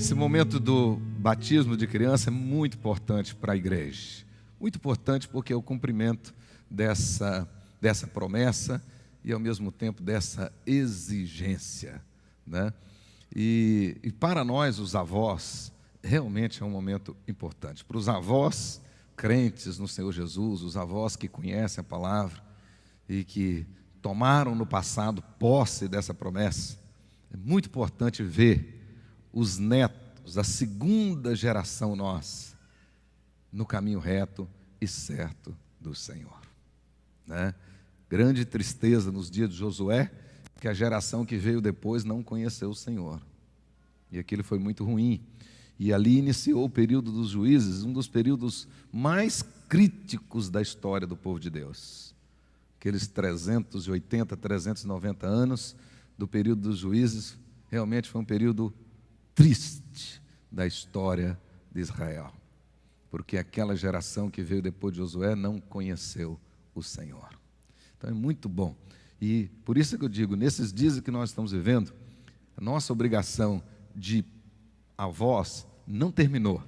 Esse momento do batismo de criança é muito importante para a igreja. Muito importante porque é o cumprimento dessa promessa e, ao mesmo tempo, dessa exigência, né? E para nós, os avós, realmente é um momento importante. Para os avós crentes no Senhor Jesus, os avós que conhecem a palavra e que tomaram no passado posse dessa promessa, é muito importante ver os netos, a segunda geração nossa, no caminho reto e certo do Senhor, né? Grande tristeza nos dias de Josué, que a geração que veio depois não conheceu o Senhor, e aquilo foi muito ruim. E ali iniciou o período dos juízes, um dos períodos mais críticos da história do povo de Deus. Aqueles 380, 390 anos do período dos juízes, realmente foi um período triste da história de Israel, porque aquela geração que veio depois de Josué não conheceu o Senhor. Então é muito bom, e por isso que eu digo, nesses dias que nós estamos vivendo, a nossa obrigação de avós não terminou.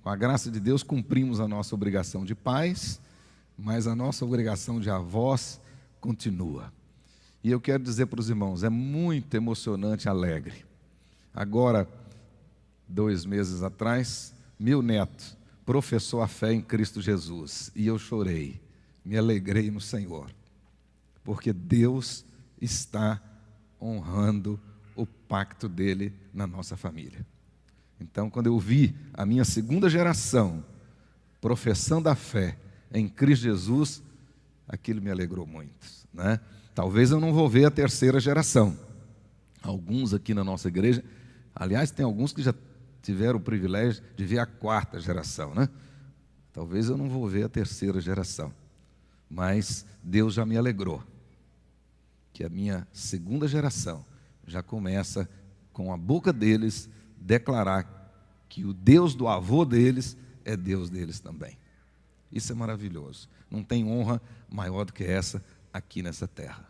Com a graça de Deus cumprimos a nossa obrigação de pais, mas a nossa obrigação de avós continua. E eu quero dizer para os irmãos, é muito emocionante e alegre. Agora, 2 meses atrás, meu neto professou a fé em Cristo Jesus, e eu chorei, me alegrei no Senhor, porque Deus está honrando o pacto dele na nossa família. Então, quando eu vi a minha segunda geração professando a fé em Cristo Jesus, aquilo me alegrou muito, né? Talvez eu não vou ver a terceira geração. Alguns aqui na nossa igreja, aliás, tem alguns que já tiveram o privilégio de ver a 4ª geração, né? Talvez eu não vou ver a terceira geração, mas Deus já me alegrou, que a minha segunda geração já começa com a boca deles declarar que o Deus do avô deles é Deus deles também. Isso é maravilhoso. Não tem honra maior do que essa aqui nessa terra.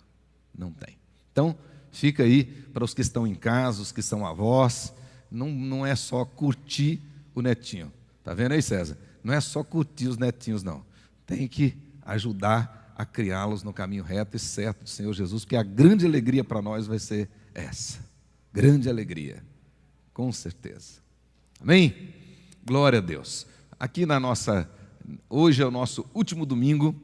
Não tem. Então, fica aí para os que estão em casa, os que são avós, não é só curtir o netinho. Está vendo aí, César? Não é só curtir os netinhos, não. Tem que ajudar a criá-los no caminho reto e certo do Senhor Jesus, porque a grande alegria para nós vai ser essa. Grande alegria, com certeza. Amém? Glória a Deus. Aqui hoje é o nosso último domingo,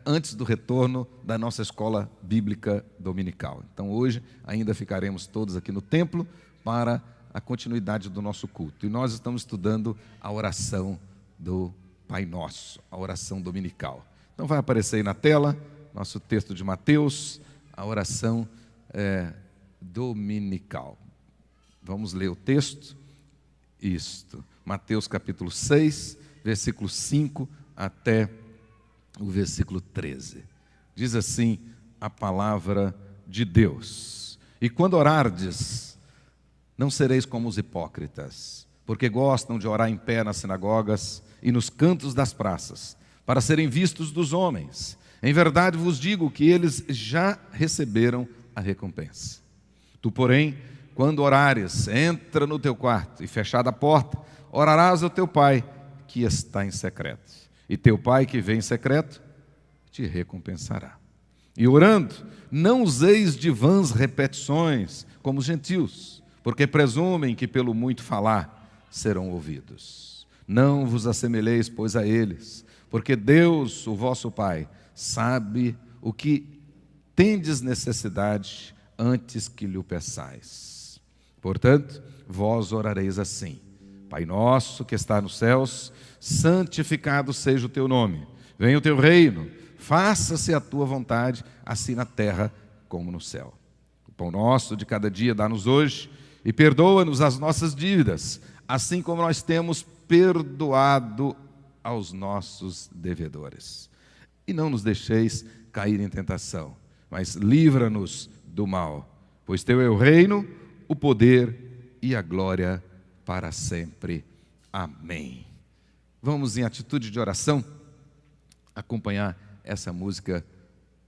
antes do retorno da nossa escola bíblica dominical. Então hoje ainda ficaremos todos aqui no templo para a continuidade do nosso culto. E nós estamos estudando a oração do Pai Nosso, a oração dominical. Então vai aparecer aí na tela, nosso texto de Mateus, a oração dominical. Vamos ler o texto? Isto, Mateus capítulo 6, versículo 5 até o versículo 13. Diz assim a palavra de Deus: E quando orardes, não sereis como os hipócritas, porque gostam de orar em pé nas sinagogas e nos cantos das praças, para serem vistos dos homens. Em verdade vos digo que eles já receberam a recompensa. Tu, porém, quando orares, entra no teu quarto e, fechada a porta, orarás ao teu Pai que está em secreto. E teu Pai que vem em secreto te recompensará. E orando, não useis de vãs repetições, como os gentios, porque presumem que pelo muito falar serão ouvidos. Não vos assemelheis, pois, a eles, porque Deus, o vosso Pai, sabe o que tendes necessidade antes que lhe o peçais. Portanto, vós orareis assim: Pai nosso que está nos céus, santificado seja o teu nome. Venha o teu reino, faça-se a tua vontade, assim na terra como no céu. O pão nosso de cada dia dá-nos hoje, e perdoa-nos as nossas dívidas, assim como nós temos perdoado aos nossos devedores. E não nos deixeis cair em tentação, mas livra-nos do mal, pois teu é o reino, o poder e a glória para sempre. Amém. Vamos, em atitude de oração, acompanhar essa música,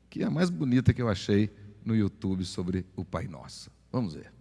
que é a mais bonita que eu achei no YouTube sobre o Pai Nosso. Vamos ver.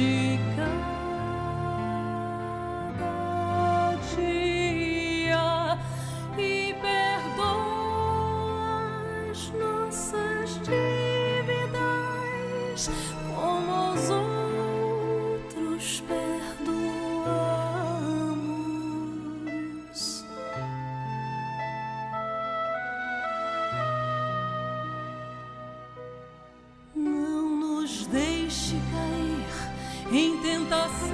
de cada dia e perdoa as nossas dívidas como aos outros perdoamos. Não nos deixe cair em tentação,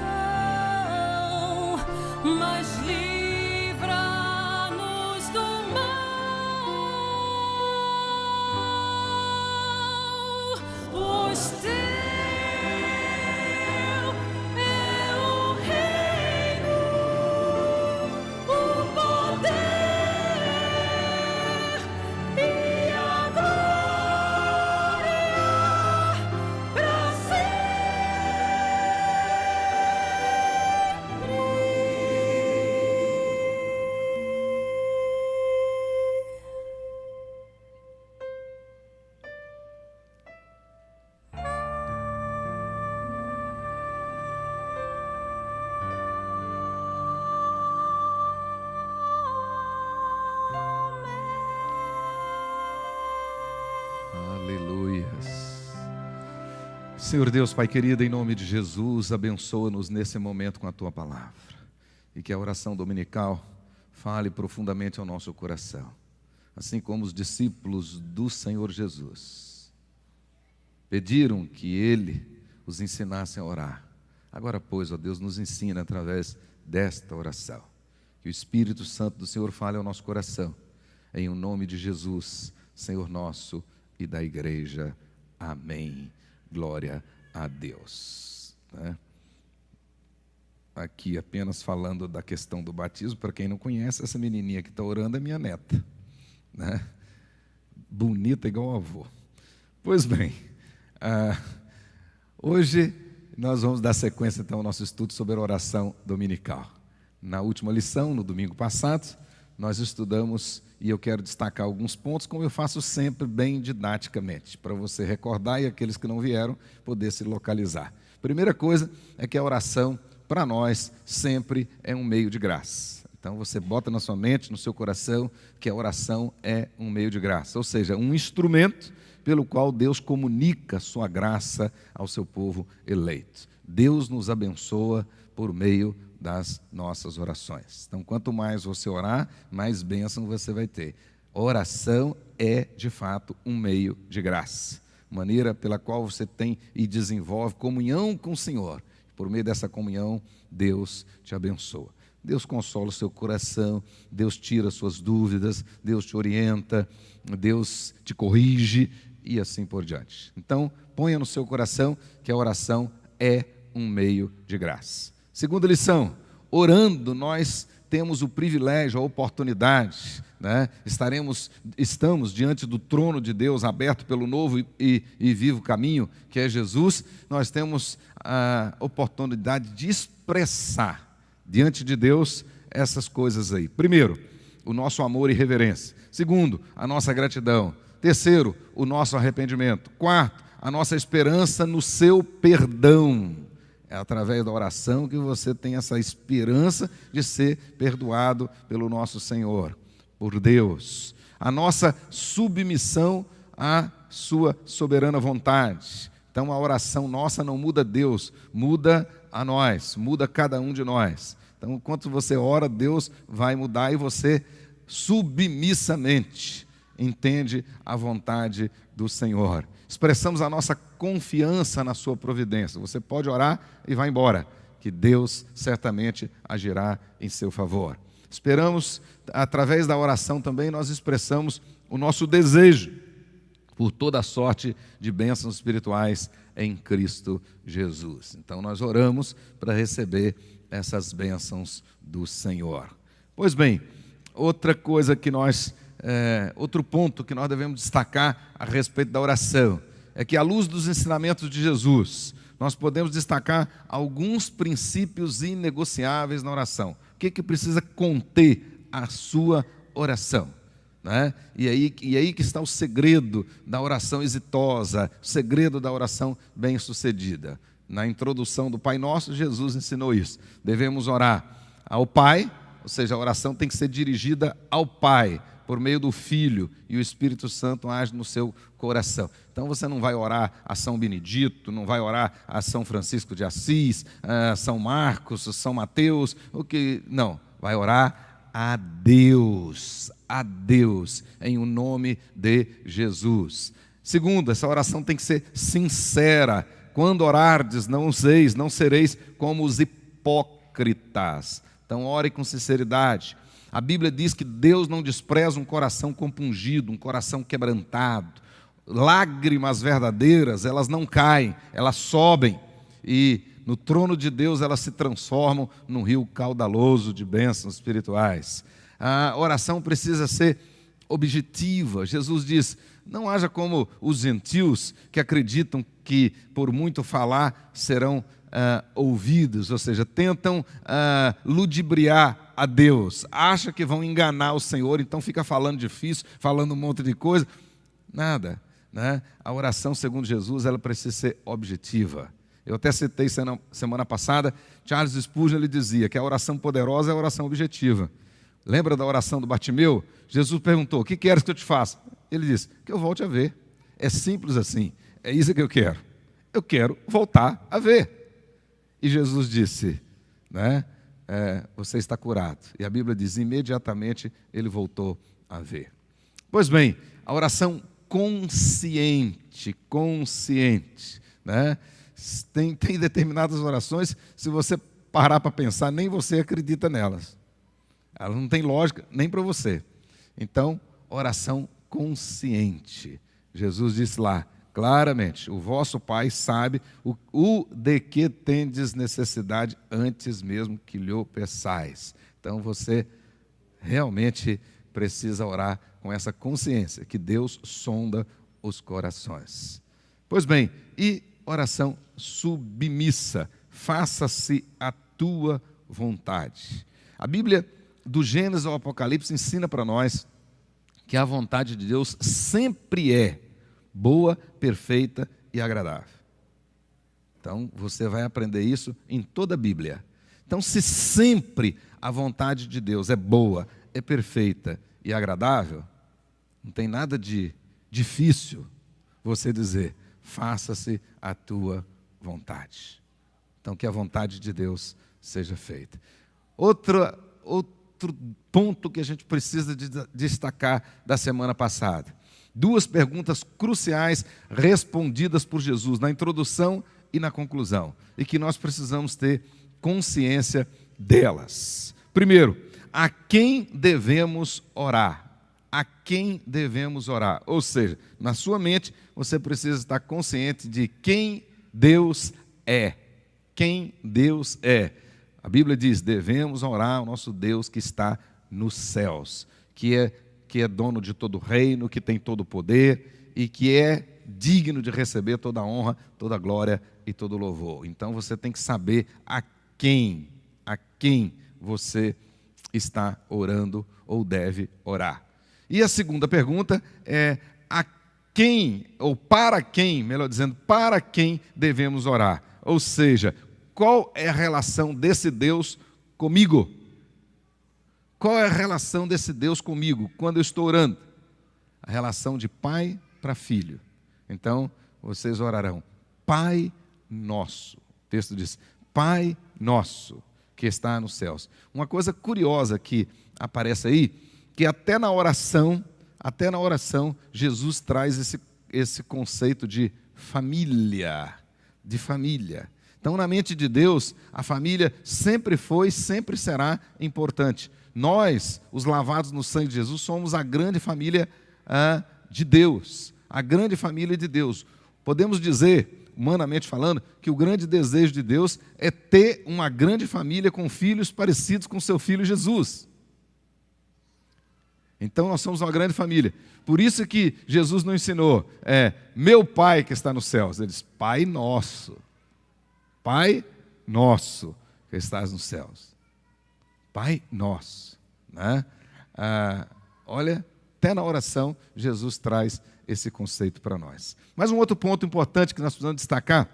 mas livra-nos do mal, pois teu é o reino, o poder e a glória para Aleluias. Senhor Deus, Pai querido, em nome de Jesus, abençoa-nos nesse momento com a Tua palavra. E que a oração dominical fale profundamente ao nosso coração. Assim como os discípulos do Senhor Jesus pediram que Ele os ensinasse a orar. Agora, pois, ó Deus, nos ensina através desta oração. Que o Espírito Santo do Senhor fale ao nosso coração. Em o nome de Jesus, Senhor nosso e da igreja. Amém. Glória a Deus. Aqui apenas falando da questão do batismo, para quem não conhece, essa menininha que está orando é minha neta, bonita igual o avô. Pois bem, hoje nós vamos dar sequência então ao nosso estudo sobre a oração dominical. Na última lição, no domingo passado, nós estudamos, e eu quero destacar alguns pontos, como eu faço sempre, bem didaticamente, para você recordar e aqueles que não vieram poder se localizar. Primeira coisa é que a oração, para nós, sempre é um meio de graça. Então você bota na sua mente, no seu coração, que a oração é um meio de graça, ou seja, um instrumento pelo qual Deus comunica sua graça ao seu povo eleito. Deus nos abençoa por meio das nossas orações. Então, quanto mais você orar, mais bênção você vai ter. Oração é, de fato, um meio de graça. Maneira pela qual você tem e desenvolve comunhão com o Senhor. Por meio dessa comunhão, Deus te abençoa. Deus consola o seu coração, Deus tira suas dúvidas, Deus te orienta, Deus te corrige e assim por diante. Então, ponha no seu coração que a oração é um meio de graça. Segunda lição, orando nós temos o privilégio, a oportunidade, estamos diante do trono de Deus aberto pelo novo e vivo caminho, que é Jesus. Nós temos a oportunidade de expressar diante de Deus essas coisas aí. Primeiro, o nosso amor e reverência. Segundo, a nossa gratidão. Terceiro, o nosso arrependimento. Quarto, a nossa esperança no seu perdão. É através da oração que você tem essa esperança de ser perdoado pelo nosso Senhor, por Deus. A nossa submissão à sua soberana vontade. Então a oração nossa não muda Deus, muda a nós, muda cada um de nós. Então enquanto você ora, Deus vai mudar e você submissamente entende a vontade do Senhor. Expressamos a nossa confiança na sua providência. Você pode orar e vai embora, que Deus certamente agirá em seu favor. Esperamos, através da oração também, nós expressamos o nosso desejo por toda a sorte de bênçãos espirituais em Cristo Jesus. Então nós oramos para receber essas bênçãos do Senhor. Pois bem, outro ponto que nós devemos destacar a respeito da oração é que, à luz dos ensinamentos de Jesus, nós podemos destacar alguns princípios inegociáveis na oração. O que precisa conter a sua oração? E aí que está o segredo da oração exitosa, o segredo da oração bem-sucedida. Na introdução do Pai Nosso, Jesus ensinou isso. Devemos orar ao Pai, ou seja, a oração tem que ser dirigida ao Pai, por meio do Filho, e o Espírito Santo age no seu coração. Então você não vai orar a São Benedito, não vai orar a São Francisco de Assis, a São Marcos, a São Mateus, não, vai orar a Deus, em o nome de Jesus. Segundo, essa oração tem que ser sincera. Quando orardes, não sereis como os hipócritas. Então ore com sinceridade. A Bíblia diz que Deus não despreza um coração compungido, um coração quebrantado. Lágrimas verdadeiras, elas não caem, elas sobem. E no trono de Deus elas se transformam num rio caudaloso de bênçãos espirituais. A oração precisa ser objetiva. Jesus diz: não haja como os gentios que acreditam que por muito falar serão ouvidos, ou seja, tentam ludibriar a Deus, acha que vão enganar o Senhor, então fica falando difícil, falando um monte de coisa. Nada, né? A oração, segundo Jesus, ela precisa ser objetiva. Eu até citei semana passada, Charles Spurgeon, ele dizia que a oração poderosa é a oração objetiva. Lembra da oração do Bartimeu? Jesus perguntou: o que queres que eu te faça? Ele disse: que eu volte a ver. É simples assim, é isso que eu quero. Eu quero voltar a ver. E Jesus disse, né, você está curado. E a Bíblia diz, imediatamente ele voltou a ver. Pois bem, a oração consciente, né? Tem determinadas orações, se você parar para pensar, nem você acredita nelas. Elas não têm lógica nem para você. Então, oração consciente. Jesus disse lá, claramente, o vosso Pai sabe o de que tendes necessidade antes mesmo que lhe peçais. Então você realmente precisa orar com essa consciência que Deus sonda os corações. Pois bem, e oração submissa, faça-se a tua vontade. A Bíblia, do Gênesis ao Apocalipse, ensina para nós que a vontade de Deus sempre é boa, perfeita e agradável. Então, você vai aprender isso em toda a Bíblia. Então, se sempre a vontade de Deus é boa, é perfeita e agradável, não tem nada de difícil você dizer, faça-se a tua vontade. Então, que a vontade de Deus seja feita. Outro ponto que a gente precisa destacar da semana passada. 2 perguntas cruciais respondidas por Jesus na introdução e na conclusão, e que nós precisamos ter consciência delas. Primeiro, a quem devemos orar? A quem devemos orar? Ou seja, na sua mente, você precisa estar consciente de quem Deus é. Quem Deus é. A Bíblia diz, devemos orar ao nosso Deus que está nos céus, que é dono de todo o reino, que tem todo o poder e que é digno de receber toda a honra, toda a glória e todo o louvor. Então você tem que saber a quem você está orando ou deve orar. E a segunda pergunta é a quem, ou para quem, melhor dizendo, para quem devemos orar? Ou seja, qual é a relação desse Deus comigo? Qual é a relação desse Deus comigo quando eu estou orando? A relação de pai para filho. Então, vocês orarão, Pai Nosso. O texto diz, Pai Nosso, que está nos céus. Uma coisa curiosa que aparece aí, que até na oração, Jesus traz esse conceito de família. Então, na mente de Deus, a família sempre foi, sempre será importante. Nós, os lavados no sangue de Jesus, somos a grande família de Deus. A grande família de Deus. Podemos dizer, humanamente falando, que o grande desejo de Deus é ter uma grande família com filhos parecidos com seu filho Jesus. Então nós somos uma grande família. Por isso que Jesus não ensinou, meu Pai que está nos céus. Ele diz, Pai Nosso. Pai Nosso que estás nos céus. Pai Nosso. Né? Olha, até na oração, Jesus traz esse conceito para nós. Mas um outro ponto importante que nós precisamos destacar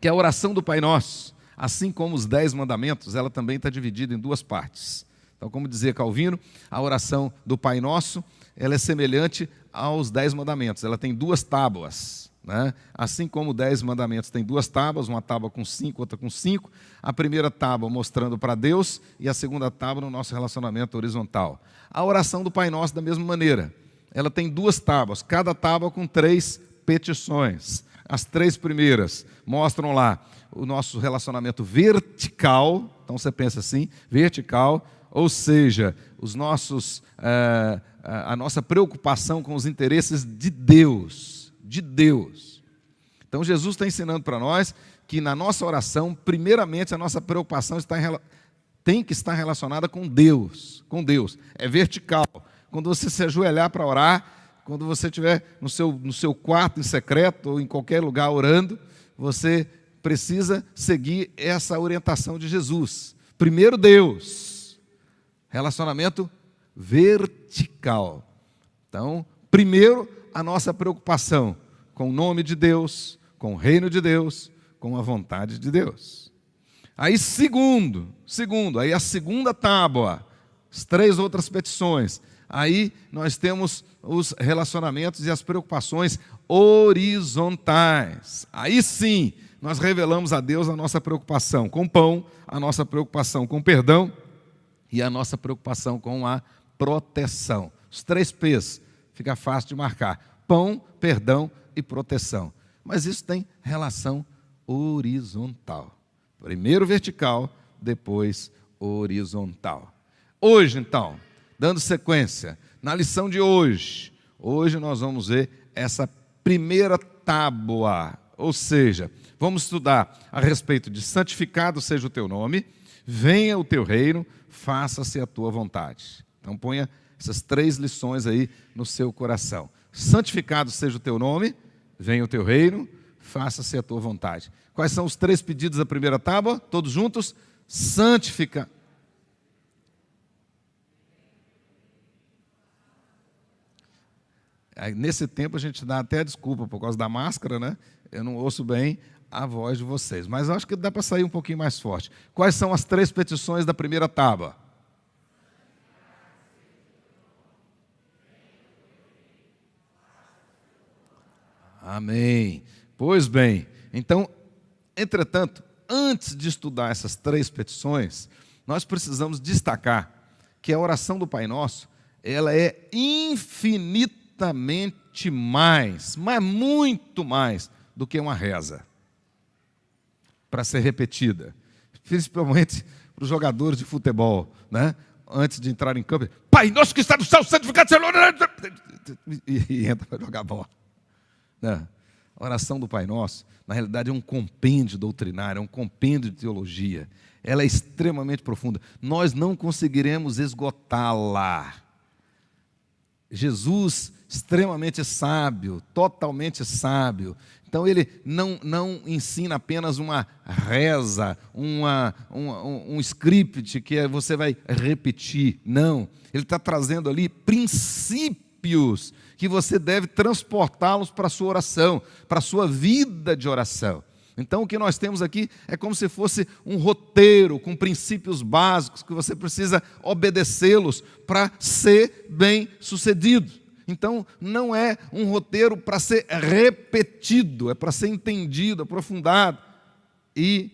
que é a oração do Pai Nosso, assim como os 10 mandamentos, ela também está dividida em duas partes. Então, como dizia Calvino, a oração do Pai Nosso, ela é semelhante aos 10 mandamentos, ela tem duas tábuas, né? Assim como 10 mandamentos tem duas tábuas, uma tábua com 5, outra com 5, a primeira tábua mostrando para Deus e a segunda tábua no nosso relacionamento horizontal. A oração do Pai Nosso da mesma maneira, ela tem duas tábuas, cada tábua com 3 petições. As 3 primeiras mostram lá o nosso relacionamento vertical, então você pensa assim, vertical, ou seja, a nossa preocupação com os interesses de Deus, Então Jesus está ensinando para nós que na nossa oração, primeiramente a nossa preocupação tem que estar relacionada com Deus, é vertical. Quando você se ajoelhar para orar, quando você estiver no seu quarto em secreto ou em qualquer lugar orando, você precisa seguir essa orientação de Jesus. Primeiro Deus, relacionamento vertical. Então, primeiro a nossa preocupação com o nome de Deus, com o reino de Deus, com a vontade de Deus. Aí segundo, aí a segunda tábua, as 3 outras petições. Aí nós temos os relacionamentos e as preocupações horizontais. Aí sim, nós revelamos a Deus a nossa preocupação com pão, a nossa preocupação com perdão e a nossa preocupação com a proteção. Os 3 P's, fica fácil de marcar: pão, perdão e proteção. Mas isso tem relação horizontal. Primeiro vertical, depois horizontal. Hoje, então, dando sequência, na lição de hoje nós vamos ver essa primeira tábua, ou seja, vamos estudar a respeito de santificado seja o teu nome, venha o teu reino, faça-se a tua vontade. Então ponha essas 3 lições aí no seu coração. Santificado seja o teu nome, venha o teu reino, faça-se a tua vontade. Quais são os 3 pedidos da primeira tábua? Todos juntos? Santifica. Aí, nesse tempo a gente dá até desculpa por causa da máscara, né? Eu não ouço bem a voz de vocês, mas eu acho que dá para sair um pouquinho mais forte. Quais são as 3 petições da primeira tábua? Amém. Pois bem, então, entretanto, antes de estudar essas 3 petições, nós precisamos destacar que a oração do Pai Nosso, ela é infinitamente mais, mas muito mais do que uma reza para ser repetida, principalmente para os jogadores de futebol, né? Antes de entrar em campo, Pai Nosso que está no céu, santificado seja o nome, e entra para jogar bola. Não. A oração do Pai Nosso, na realidade, é um compêndio doutrinário, é um compêndio de teologia. Ela é extremamente profunda. Nós não conseguiremos esgotá-la. Jesus, extremamente sábio, totalmente sábio. Então, ele não ensina apenas uma reza, um script que você vai repetir. Não. Ele está trazendo ali princípios que você deve transportá-los para a sua oração, para a sua vida de oração. Então, o que nós temos aqui é como se fosse um roteiro com princípios básicos que você precisa obedecê-los para ser bem-sucedido. Então, não é um roteiro para ser repetido, é para ser entendido, aprofundado e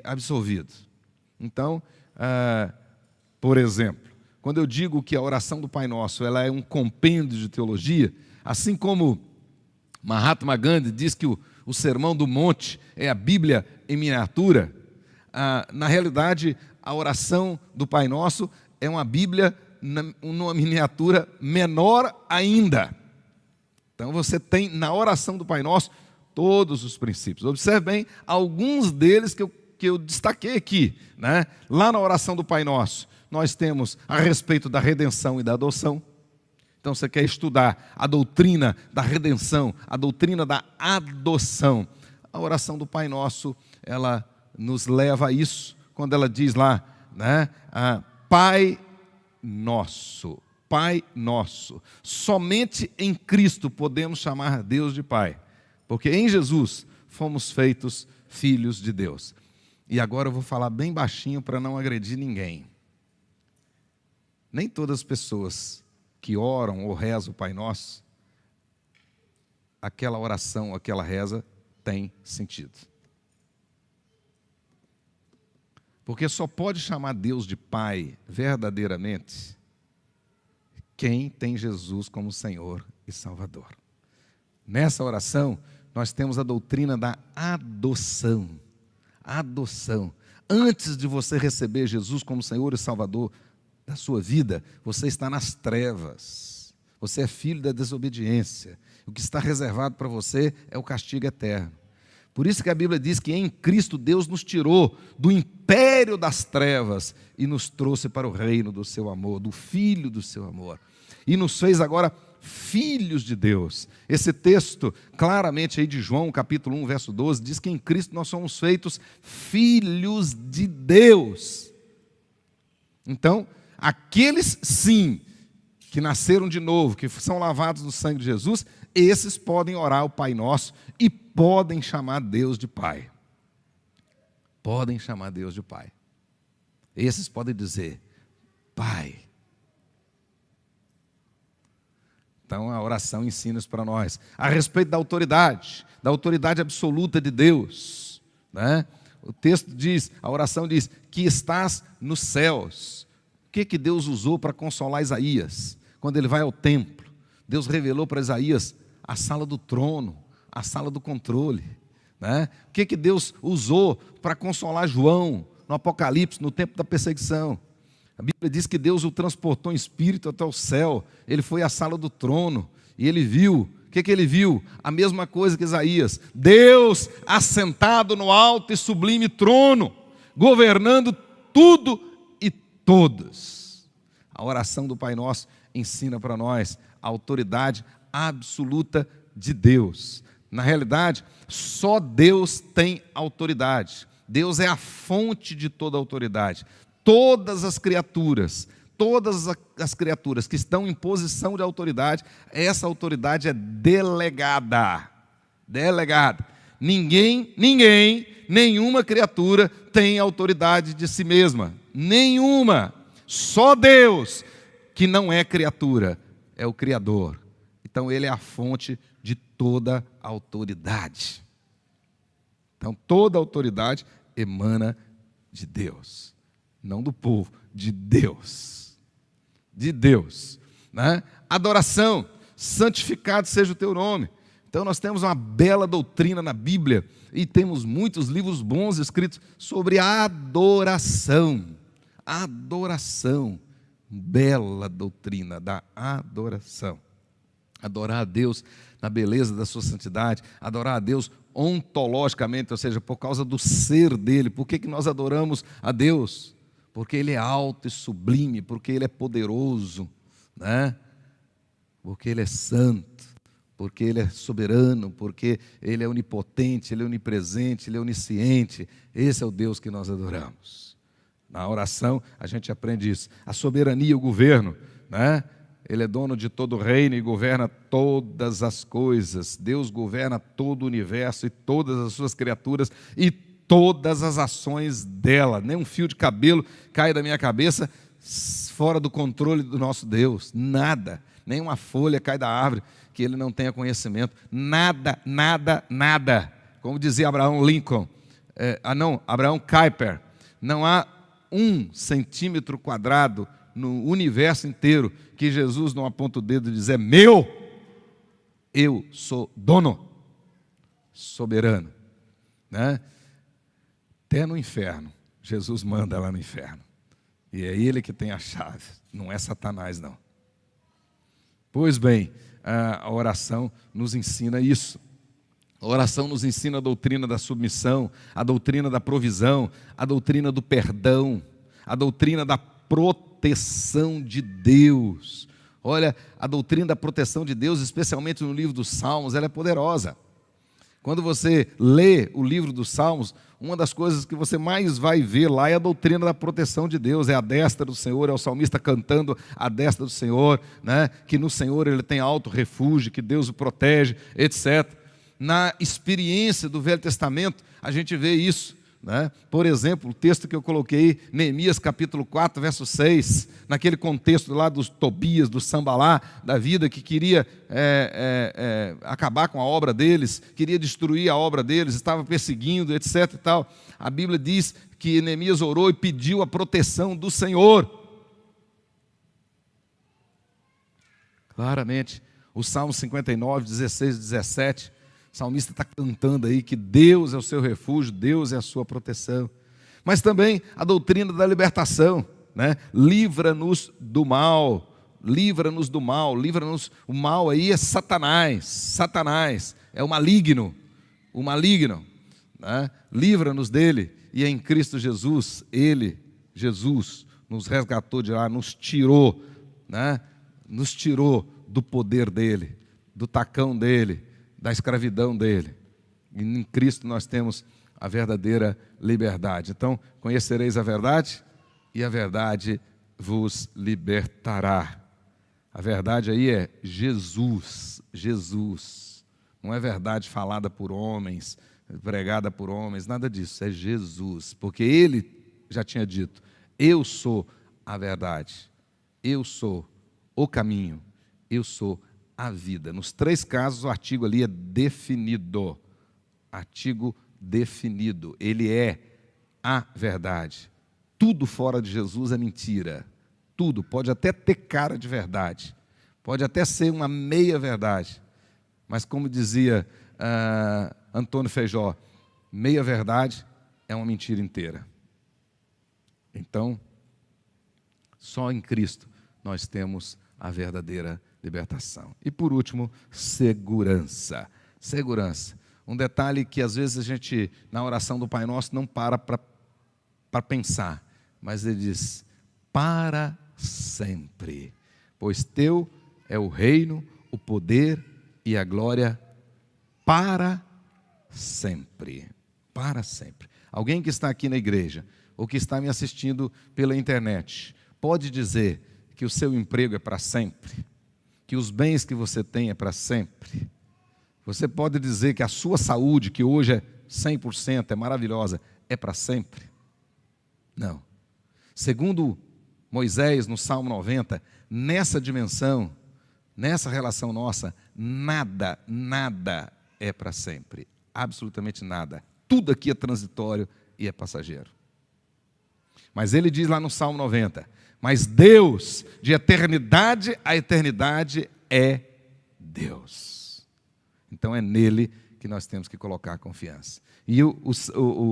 absorvido. Então, por exemplo, quando eu digo que a oração do Pai Nosso ela é um compêndio de teologia, assim como Mahatma Gandhi diz que o Sermão do Monte é a Bíblia em miniatura, na realidade, a oração do Pai Nosso é uma Bíblia numa miniatura menor ainda. Então você tem na oração do Pai Nosso todos os princípios. Observe bem alguns deles que eu destaquei aqui, né? Lá na oração do Pai Nosso, nós temos a respeito da redenção e da adoção. Então você quer estudar a doutrina da redenção, a doutrina da adoção. A oração do Pai Nosso, ela nos leva a isso, quando ela diz lá, né? Pai Nosso, Pai Nosso. Somente em Cristo podemos chamar Deus de Pai, porque em Jesus fomos feitos filhos de Deus. E agora eu vou falar bem baixinho para não agredir ninguém. Nem todas as pessoas que oram ou rezam o Pai Nosso, aquela oração, aquela reza tem sentido. Porque só pode chamar Deus de Pai verdadeiramente quem tem Jesus como Senhor e Salvador. Nessa oração, nós temos a doutrina da adoção. Adoção. Antes de você receber Jesus como Senhor e Salvador da sua vida, você está nas trevas. Você é filho da desobediência. O que está reservado para você é o castigo eterno. Por isso que a Bíblia diz que em Cristo Deus nos tirou do império das trevas e nos trouxe para o reino do seu amor, do Filho do seu amor. E nos fez agora filhos de Deus. Esse texto, claramente aí de João, capítulo 1, verso 12, diz que em Cristo nós somos feitos filhos de Deus. Então, aqueles sim, que nasceram de novo, que são lavados no sangue de Jesus, esses podem orar o Pai Nosso e podem chamar Deus de Pai. Podem chamar Deus de Pai. Esses podem dizer, Pai. Então a oração ensina isso para nós. A respeito da autoridade absoluta de Deus, né? O texto diz, a oração diz, que estás nos céus. O que Deus usou para consolar Isaías? Quando ele vai ao templo, Deus revelou para Isaías a sala do trono, a sala do controle, né? O que Deus usou para consolar João no Apocalipse, no tempo da perseguição? A Bíblia diz que Deus o transportou em espírito até o céu. Ele foi à sala do trono e ele viu. O que ele viu? A mesma coisa que Isaías. Deus assentado no alto e sublime trono, governando tudo e todos. A oração do Pai Nosso ensina para nós a autoridade absoluta de Deus. Na realidade, só Deus tem autoridade. Deus é a fonte de toda autoridade. Todas as criaturas que estão em posição de autoridade, essa autoridade é delegada. Delegada. Nenhuma criatura tem autoridade de si mesma. Nenhuma. Só Deus, que não é criatura, é o Criador. Então Ele é a fonte de toda autoridade. Então toda autoridade emana de Deus. Não do povo, de Deus. De Deus, né? Adoração, santificado seja o teu nome. Então nós temos uma bela doutrina na Bíblia e temos muitos livros bons escritos sobre a adoração. Adoração, bela doutrina da adoração. Adorar a Deus na beleza da sua santidade, adorar a Deus ontologicamente, ou seja, por causa do ser dele. Por que nós adoramos a Deus? Porque Ele é alto e sublime, porque Ele é poderoso, né? Porque Ele é santo, porque Ele é soberano, porque Ele é onipotente, Ele é onipresente, Ele é onisciente. Esse é o Deus que nós adoramos. Na oração a gente aprende isso. A soberania, o governo, né? Ele é dono de todo o reino e governa todas as coisas. Deus governa todo o universo e todas as suas criaturas e todas as ações dela. Nem um fio de cabelo cai da minha cabeça fora do controle do nosso Deus. Nada. Nem uma folha cai da árvore que Ele não tenha conhecimento. Nada. Como dizia Abraham Lincoln, Abraham Kuyper, não há 1 centímetro quadrado no universo inteiro que Jesus não aponta o dedo e diz, é meu. Eu sou dono, soberano, né? Até no inferno, Jesus manda lá no inferno. E é Ele que tem a chave, não é Satanás, não. Pois bem, a oração nos ensina isso. A oração nos ensina a doutrina da submissão, a doutrina da provisão, a doutrina do perdão, a doutrina da proteção de Deus. Olha, a doutrina da proteção de Deus, especialmente no livro dos Salmos, ela é poderosa. Quando você lê o livro dos Salmos, uma das coisas que você mais vai ver lá é a doutrina da proteção de Deus, é a destra do Senhor, é o salmista cantando a destra do Senhor, né? Que no Senhor ele tem alto refúgio, que Deus o protege, etc. Na experiência do Velho Testamento, a gente vê isso, né? Por exemplo, o texto que eu coloquei, Neemias capítulo 4, verso 6, naquele contexto lá dos Tobias, do Sambalá, da vida, que queria acabar com a obra deles, queria destruir a obra deles, estava perseguindo, etc. e tal. A Bíblia diz que Neemias orou e pediu a proteção do Senhor. Claramente, o Salmo 59, 16 e 17, o salmista está cantando aí que Deus é o seu refúgio, Deus é a sua proteção. Mas também a doutrina da libertação, né? Livra-nos do mal, livra-nos do mal, livra-nos. O mal aí é Satanás, Satanás é o maligno, né? Livra-nos dele, e é em Cristo Jesus, ele, Jesus, nos resgatou de lá, nos tirou, né? Nos tirou do poder dele, do tacão dele, da escravidão dele. E em Cristo nós temos a verdadeira liberdade. Então, conhecereis a verdade, e a verdade vos libertará. A verdade aí é Jesus, Jesus. Não é verdade falada por homens, pregada por homens, nada disso, é Jesus. Porque ele já tinha dito, eu sou a verdade, eu sou o caminho, eu sou a vida. Nos 3 casos, o artigo ali é definido. Artigo definido. Ele é a verdade. Tudo fora de Jesus é mentira. Tudo. Pode até ter cara de verdade. Pode até ser uma meia verdade. Mas como dizia Antônio Feijó, meia verdade é uma mentira inteira. Então, só em Cristo nós temos a verdadeira libertação. E por último, segurança. Segurança. Um detalhe que às vezes a gente, na oração do Pai Nosso, não para pensar. Mas ele diz, para sempre. Pois teu é o reino, o poder e a glória para sempre. Para sempre. Alguém que está aqui na igreja, ou que está me assistindo pela internet, pode dizer que o seu emprego é para sempre? Que os bens que você tem é para sempre? Você pode dizer que a sua saúde, que hoje é 100%, é maravilhosa, é para sempre? Não. Segundo Moisés, no Salmo 90, nessa dimensão, nessa relação nossa, nada é para sempre. Absolutamente nada. Tudo aqui é transitório e é passageiro. Mas ele diz lá no Salmo 90, mas Deus, de eternidade a eternidade, é Deus. Então é nele que nós temos que colocar a confiança. E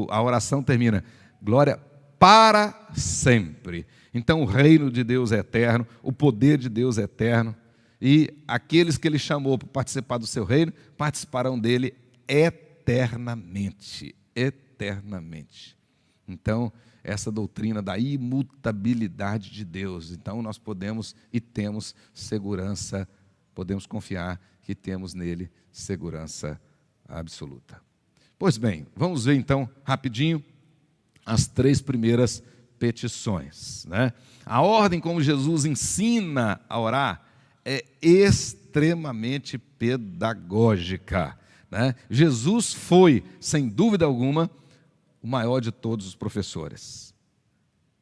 a oração termina, glória para sempre. Então o reino de Deus é eterno, o poder de Deus é eterno, e aqueles que ele chamou para participar do seu reino, participarão dele eternamente. Eternamente. Então, essa doutrina da imutabilidade de Deus. Então nós podemos e temos segurança, podemos confiar que temos nele segurança absoluta. Pois bem, vamos ver então rapidinho as 3 primeiras petições, né? A ordem como Jesus ensina a orar é extremamente pedagógica, né? Jesus foi, sem dúvida alguma, o maior de todos os professores,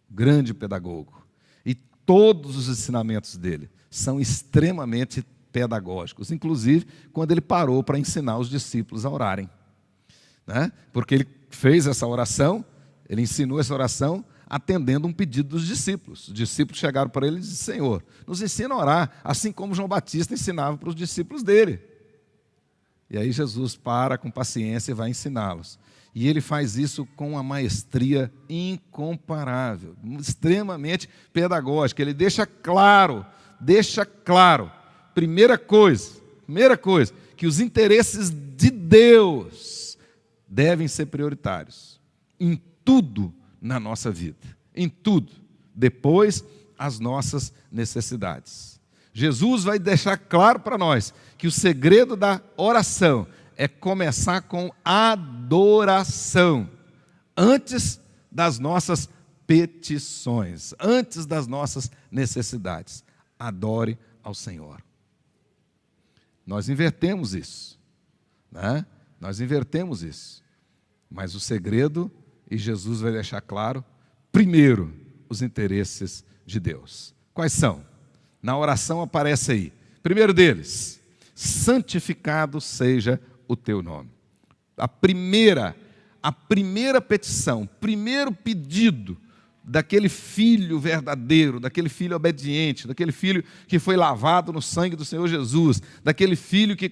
grande pedagogo, e todos os ensinamentos dele são extremamente pedagógicos, inclusive quando ele parou para ensinar os discípulos a orarem, né? Porque ele fez essa oração, ele ensinou essa oração atendendo um pedido dos discípulos. Os discípulos chegaram para ele e disseram, Senhor, nos ensina a orar, assim como João Batista ensinava para os discípulos dele. E aí Jesus para com paciência e vai ensiná-los. E ele faz isso com uma maestria incomparável, extremamente pedagógica. Ele deixa claro, primeira coisa, que os interesses de Deus devem ser prioritários, em tudo na nossa vida, em tudo. Depois, as nossas necessidades. Jesus vai deixar claro para nós que o segredo da oração é começar com adoração, antes das nossas petições, antes das nossas necessidades. Adore ao Senhor. Nós invertemos isso, né? Nós invertemos isso. Mas o segredo, e Jesus vai deixar claro, primeiro, os interesses de Deus. Quais são? Na oração aparece aí. Primeiro deles, santificado seja o teu nome. A primeira petição, primeiro pedido daquele filho verdadeiro, daquele filho obediente, daquele filho que foi lavado no sangue do Senhor Jesus, daquele filho que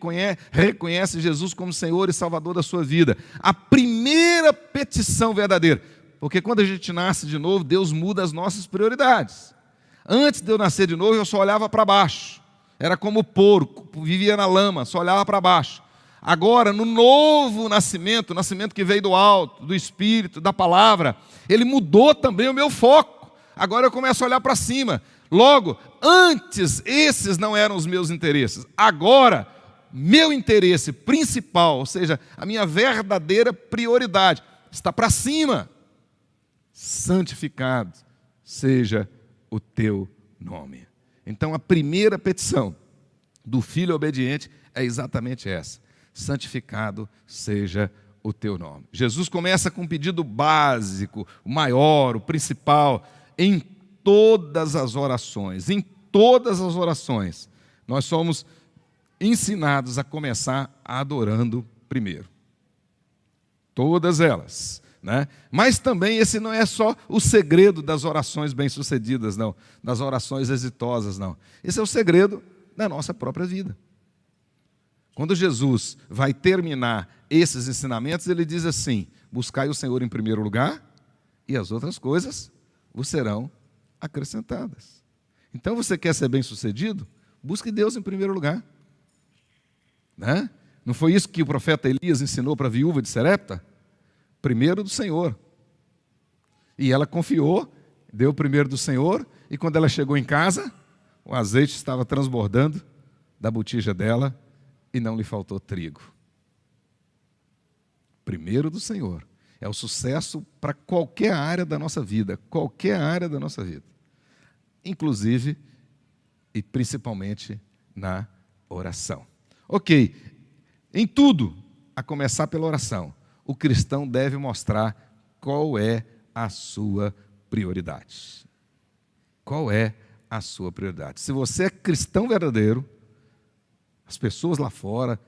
reconhece Jesus como Senhor e Salvador da sua vida. A primeira petição verdadeira, porque quando a gente nasce de novo, Deus muda as nossas prioridades. Antes de eu nascer de novo, eu só olhava para baixo, era como porco, vivia na lama, só olhava para baixo. Agora, no novo nascimento, o nascimento que veio do alto, do Espírito, da palavra, ele mudou também o meu foco. Agora eu começo a olhar para cima. Logo, antes esses não eram os meus interesses. Agora, meu interesse principal, ou seja, a minha verdadeira prioridade, está para cima. Santificado seja o teu nome. Então, a primeira petição do filho obediente é exatamente essa. Santificado seja o teu nome. Jesus começa com um pedido básico, o maior, o principal, em todas as orações. Em todas as orações, nós somos ensinados a começar adorando primeiro. Todas elas, né? Mas também esse não é só o segredo das orações bem-sucedidas, não. Das orações exitosas, não. Esse é o segredo da nossa própria vida. Quando Jesus vai terminar esses ensinamentos, ele diz assim: buscai o Senhor em primeiro lugar e as outras coisas vos serão acrescentadas. Então você quer ser bem-sucedido? Busque Deus em primeiro lugar. Né? Não foi isso que o profeta Elias ensinou para a viúva de Serepta? Primeiro do Senhor. E ela confiou, deu primeiro do Senhor, e quando ela chegou em casa, o azeite estava transbordando da botija dela, e não lhe faltou trigo. Primeiro do Senhor. É o sucesso para qualquer área da nossa vida. Qualquer área da nossa vida. Inclusive e principalmente na oração. Ok. Em tudo, a começar pela oração, o cristão deve mostrar qual é a sua prioridade. Qual é a sua prioridade? Se você é cristão verdadeiro, as pessoas lá fora,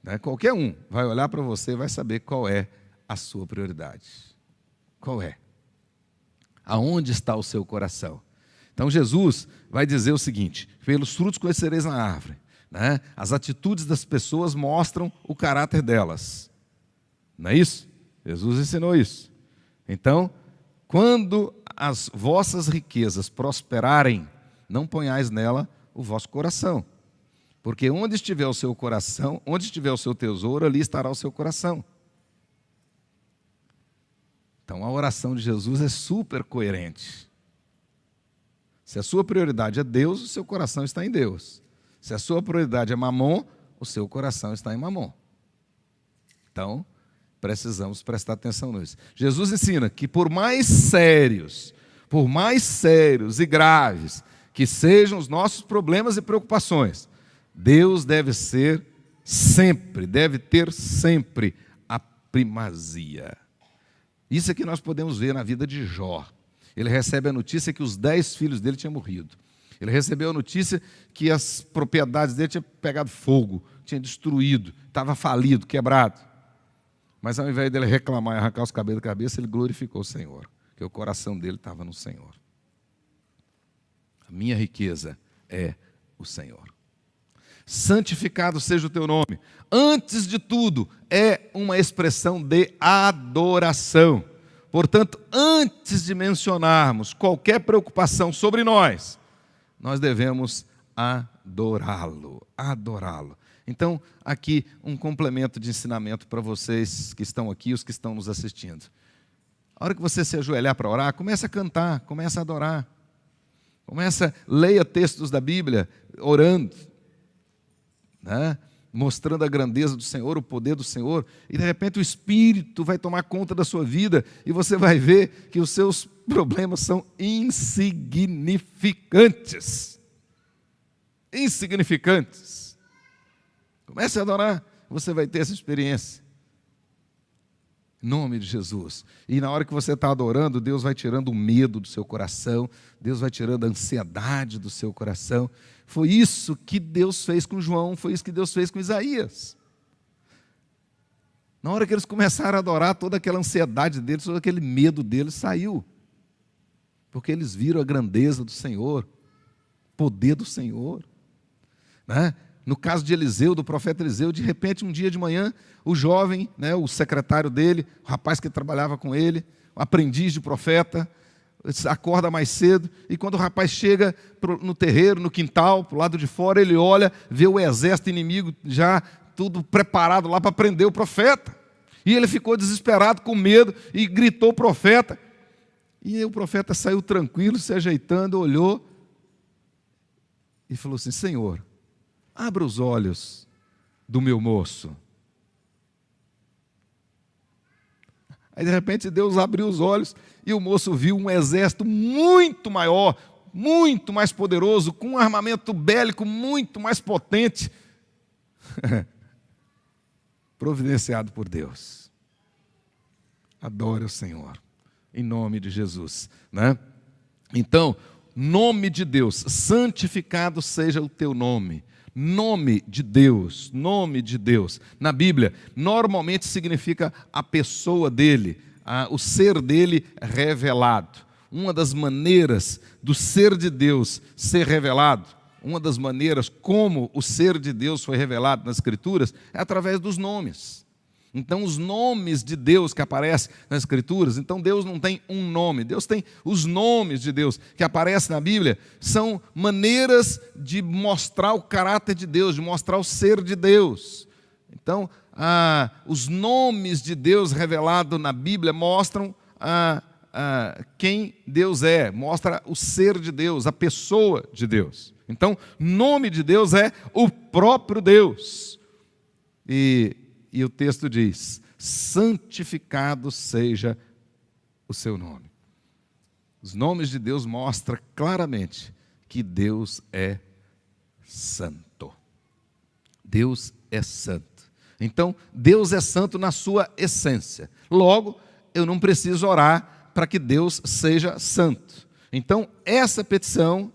né, qualquer um vai olhar para você e vai saber qual é a sua prioridade. Qual é? Aonde está o seu coração? Então Jesus vai dizer o seguinte: pelos frutos conhecereis a árvore. Né? As atitudes das pessoas mostram o caráter delas. Não é isso? Jesus ensinou isso. Então, quando as vossas riquezas prosperarem, não ponhais nela o vosso coração. Porque onde estiver o seu coração, onde estiver o seu tesouro, ali estará o seu coração. Então a oração de Jesus é super coerente. Se a sua prioridade é Deus, o seu coração está em Deus. Se a sua prioridade é Mamon, o seu coração está em Mamon. Então, precisamos prestar atenção nisso. Jesus ensina que por mais sérios e graves que sejam os nossos problemas e preocupações, Deus deve ter sempre a primazia. Isso é que nós podemos ver na vida de Jó. Ele recebe a notícia que os 10 filhos dele tinham morrido. Ele recebeu a notícia que as propriedades dele tinham pegado fogo, tinham destruído, estava falido, quebrado. Mas ao invés dele reclamar e arrancar os cabelos da cabeça, ele glorificou o Senhor, porque o coração dele estava no Senhor. A minha riqueza é o Senhor. Santificado seja o teu nome. Antes de tudo, é uma expressão de adoração. Portanto, antes de mencionarmos qualquer preocupação sobre nós, nós devemos adorá-lo. Adorá-lo. Então, aqui um complemento de ensinamento para vocês que estão aqui, os que estão nos assistindo. A hora que você se ajoelhar para orar, comece a cantar, comece a adorar. Leia textos da Bíblia, orando. Né? Mostrando a grandeza do Senhor, o poder do Senhor, e de repente o Espírito vai tomar conta da sua vida, e você vai ver que os seus problemas são insignificantes. Insignificantes. Comece a adorar, você vai ter essa experiência. Em nome de Jesus. E na hora que você está adorando, Deus vai tirando o medo do seu coração, Deus vai tirando a ansiedade do seu coração. Foi isso que Deus fez com João, foi isso que Deus fez com Isaías. Na hora que eles começaram a adorar, toda aquela ansiedade deles, todo aquele medo deles saiu. Porque eles viram a grandeza do Senhor, o poder do Senhor. Né? No caso de Eliseu, do profeta Eliseu, de repente, um dia de manhã, o jovem, né, o secretário dele, o rapaz que trabalhava com ele, o aprendiz de profeta, acorda mais cedo, e quando o rapaz chega no terreiro, no quintal, para o lado de fora, ele olha, vê o exército inimigo já tudo preparado lá para prender o profeta. E ele ficou desesperado, com medo, e gritou o profeta. E o profeta saiu tranquilo, se ajeitando, olhou e falou assim: Senhor, abra os olhos do meu moço. Aí de repente Deus abriu os olhos e o moço viu um exército muito maior, muito mais poderoso, com um armamento bélico muito mais potente, providenciado por Deus. Adore o Senhor, em nome de Jesus, né? Então, nome de Deus, santificado seja o teu nome. Nome de Deus, nome de Deus. Na Bíblia, normalmente significa a pessoa dele, o ser dele revelado. Uma das maneiras do ser de Deus ser revelado, uma das maneiras como o ser de Deus foi revelado nas Escrituras, é através dos nomes. Então, os nomes de Deus que aparecem nas Escrituras, então Deus não tem um nome, Deus tem os nomes de Deus que aparecem na Bíblia, são maneiras de mostrar o caráter de Deus, de mostrar o ser de Deus. Então, os nomes de Deus revelados na Bíblia mostram quem Deus é, mostra o ser de Deus, a pessoa de Deus. Então, nome de Deus é o próprio Deus. E o texto diz: santificado seja o seu nome. Os nomes de Deus mostram claramente que Deus é santo. Deus é santo. Então, Deus é santo na sua essência. Logo, eu não preciso orar para que Deus seja santo. Então, essa petição,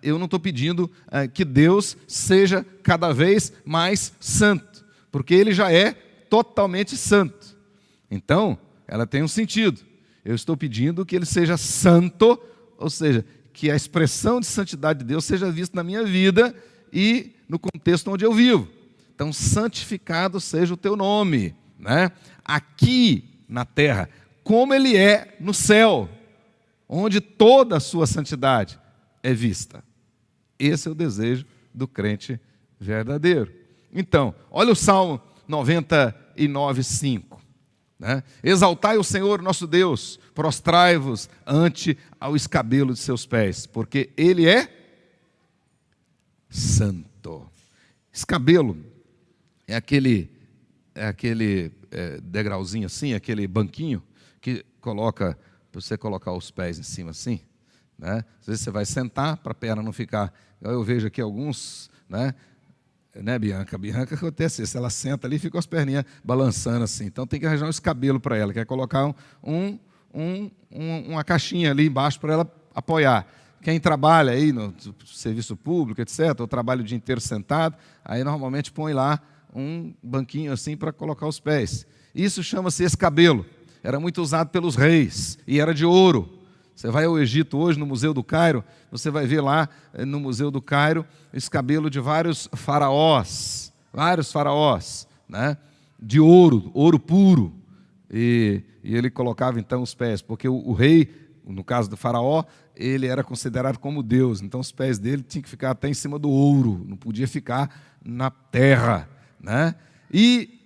eu não estou pedindo que Deus seja cada vez mais santo, porque Ele já é totalmente santo. Então, ela tem um sentido. Eu estou pedindo que Ele seja santo, ou seja, que a expressão de santidade de Deus seja vista na minha vida e no contexto onde eu vivo. Então, santificado seja o teu nome, né? Aqui na terra, como Ele é no céu, onde toda a sua santidade é vista. Esse é o desejo do crente verdadeiro. Então, olha o Salmo 99:5. Né? Exaltai o Senhor nosso Deus, prostrai-vos ante ao escabelo de seus pés, porque Ele é santo. Escabelo é aquele degrauzinho assim, aquele banquinho que coloca, para você colocar os pés em cima assim, né? Às vezes você vai sentar para a perna não ficar. Eu vejo aqui alguns, né, Bianca? Bianca acontece isso, ela senta ali e fica com as perninhas balançando assim. Então tem que arranjar um escabelo para ela, quer colocar uma caixinha ali embaixo para ela apoiar. Quem trabalha aí no serviço público, etc., ou trabalha o dia inteiro sentado, aí normalmente põe lá um banquinho assim para colocar os pés. Isso chama-se escabelo. Era muito usado pelos reis e era de ouro. Você vai ao Egito hoje, no Museu do Cairo, você vai ver lá no Museu do Cairo o escabelo de vários faraós, né? De ouro, ouro puro. E ele colocava então os pés, porque o rei, no caso do faraó, ele era considerado como Deus, então os pés dele tinham que ficar até em cima do ouro, não podia ficar na terra, né? E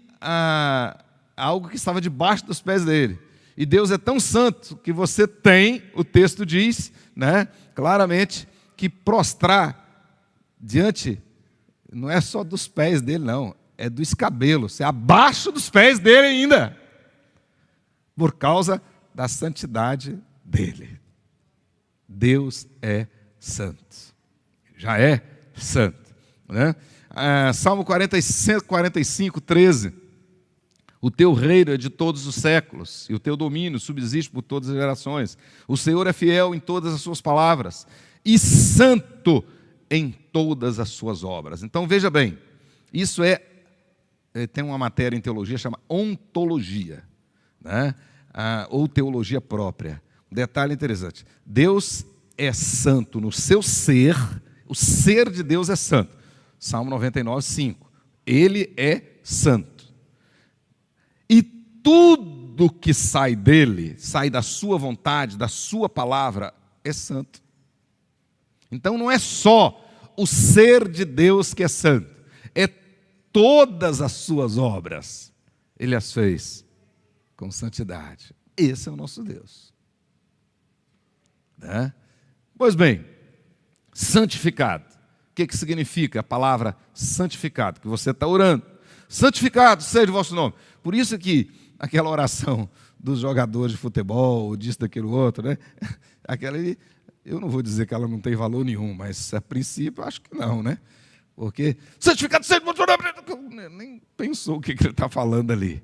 algo que estava debaixo dos pés dele. E Deus é tão santo que você tem, o texto diz, né, claramente, que prostrar diante, não é só dos pés dele, não, é do escabelo, você é abaixo dos pés dele ainda, por causa da santidade dele. Deus é santo, já é santo, né? Salmo 45:13. O teu reino é de todos os séculos, e o teu domínio subsiste por todas as gerações. O Senhor é fiel em todas as suas palavras, e santo em todas as suas obras. Então, veja bem, isso tem uma matéria em teologia, chama ontologia, né? Ou teologia própria. Um detalhe interessante, Deus é santo no seu ser, o ser de Deus é santo. Salmo 99, 5. Ele é santo. E tudo que sai dele, sai da sua vontade, da sua palavra, é santo. Então não é só o ser de Deus que é santo, é todas as suas obras. Ele as fez com santidade. Esse é o nosso Deus. Né? Pois bem, santificado. O que significa a palavra santificado? Que você está orando. Santificado seja o vosso nome. Por isso que aquela oração dos jogadores de futebol, disso, daquilo outro, né? Aquela ali, eu não vou dizer que ela não tem valor nenhum, mas a princípio eu acho que não, né? Porque santificado seja o vosso nome. Nem pensou o que ele está falando ali.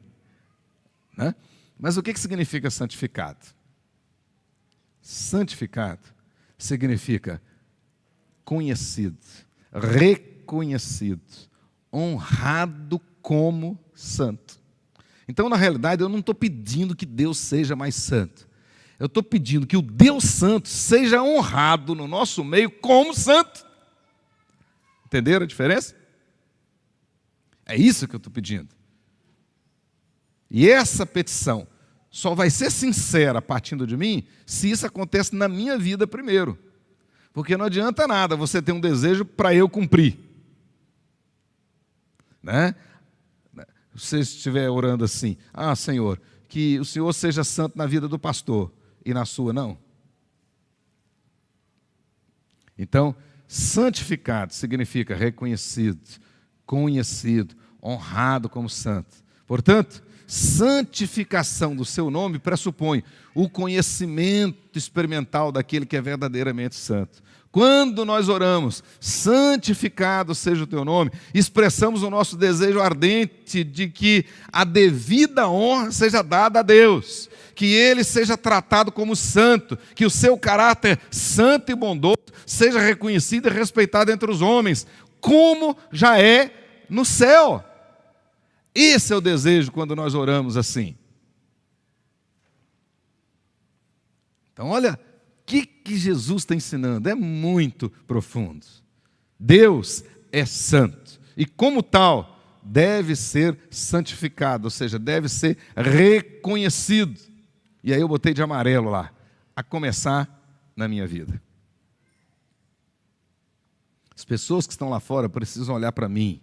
Né? Mas o que significa santificado? Santificado significa conhecido, reconhecido, honrado como santo. Então, na realidade, eu não estou pedindo que Deus seja mais santo. Eu estou pedindo que o Deus santo seja honrado no nosso meio como santo. Entenderam a diferença? É isso que eu estou pedindo. E essa petição só vai ser sincera partindo de mim se isso acontece na minha vida primeiro. Porque não adianta nada você ter um desejo para eu cumprir. Né? Se você estiver orando assim, Senhor, que o Senhor seja santo na vida do pastor e na sua, não. Então, santificado significa reconhecido, conhecido, honrado como santo. Portanto, santificação do seu nome pressupõe o conhecimento experimental daquele que é verdadeiramente santo. Quando nós oramos, santificado seja o teu nome, expressamos o nosso desejo ardente de que a devida honra seja dada a Deus, que ele seja tratado como santo, que o seu caráter santo e bondoso seja reconhecido e respeitado entre os homens, como já é no céu. Esse é o desejo quando nós oramos assim. Então, olha, o que Jesus está ensinando? É muito profundo. Deus é santo e, como tal, deve ser santificado, ou seja, deve ser reconhecido. E aí eu botei de amarelo lá, a começar na minha vida. As pessoas que estão lá fora precisam olhar para mim